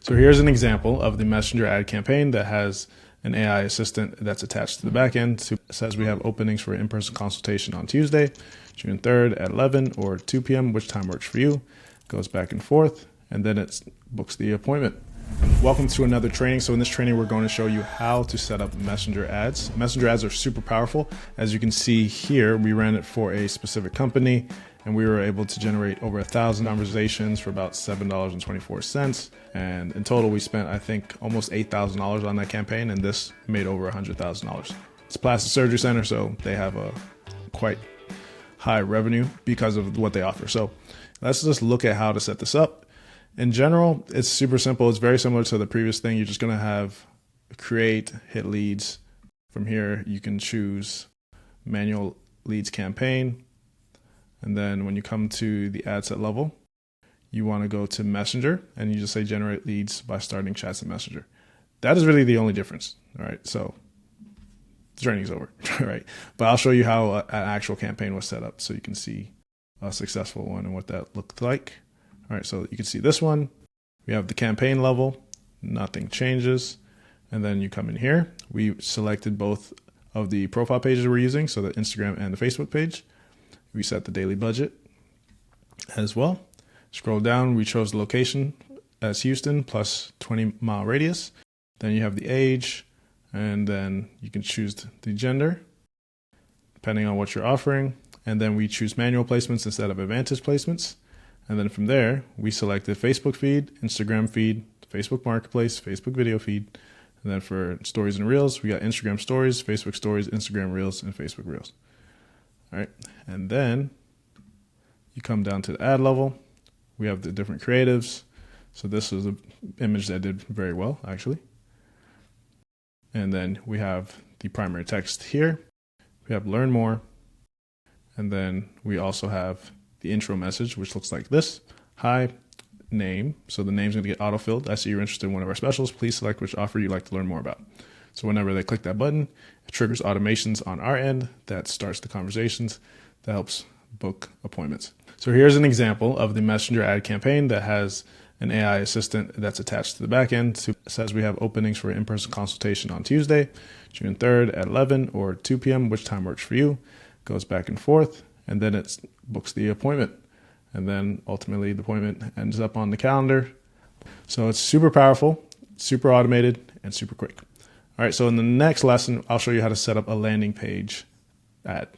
So here's an example of the Messenger ad campaign that has an AI assistant that's attached to the back end. So it says we have openings for in-person consultation on Tuesday, June 3rd at 11 or 2 p.m., which time works for you. Goes back and forth, and then it books the appointment. Welcome to another training. So in this training, we're going to show you how to set up Messenger ads. Messenger ads are super powerful. As you can see here, we ran it for a specific company, and we were able to generate over 1,000 conversations for about $7.24. And in total, we spent, I think, almost $8,000 on that campaign, and this made over $100,000. It's a plastic surgery center, so they have a quite high revenue because of what they offer. So let's just look at how to set this up. In general, it's super simple. It's very similar to the previous thing. You're just going to have create, hit leads. From here, you can choose manual leads campaign. And then when you come to the ad set level, you want to go to Messenger, and you just say generate leads by starting chats in Messenger. That is really the only difference. All right. So the training's over. All right. But I'll show you how an actual campaign was set up so you can see a successful one and what that looked like. All right, so you can see this one. We have the campaign level, nothing changes. And then you come in here. We selected both of the profile pages we're using, so the Instagram and the Facebook page. We set the daily budget as well. Scroll down, we chose the location as Houston plus 20-mile radius. Then you have the age, and then you can choose the gender, depending on what you're offering. And then we choose manual placements instead of advantage placements. And then from there, we selected Facebook feed, Instagram feed, Facebook Marketplace, Facebook video feed. And then for stories and reels, we got Instagram stories, Facebook stories, Instagram reels, and Facebook reels. All right. And then you come down to the ad level. We have the different creatives. So this was an image that did very well, actually. And then we have the primary text here. We have learn more. And then we also have the intro message, which looks like this. Hi, name. So the name's going to get autofilled. I see you're interested in one of our specials. Please select which offer you'd like to learn more about. So whenever they click that button, it triggers automations on our end that starts the conversations that helps book appointments. So here's an example of the Messenger ad campaign that has an AI assistant that's attached to the back end. So it says we have openings for in-person consultation on Tuesday, June 3rd at 11 or 2 p.m., which time works for you. Goes back and forth, and then it books the appointment. And then ultimately the appointment ends up on the calendar. So it's super powerful, super automated, and super quick. All right, so in the next lesson, I'll show you how to set up a landing page ad.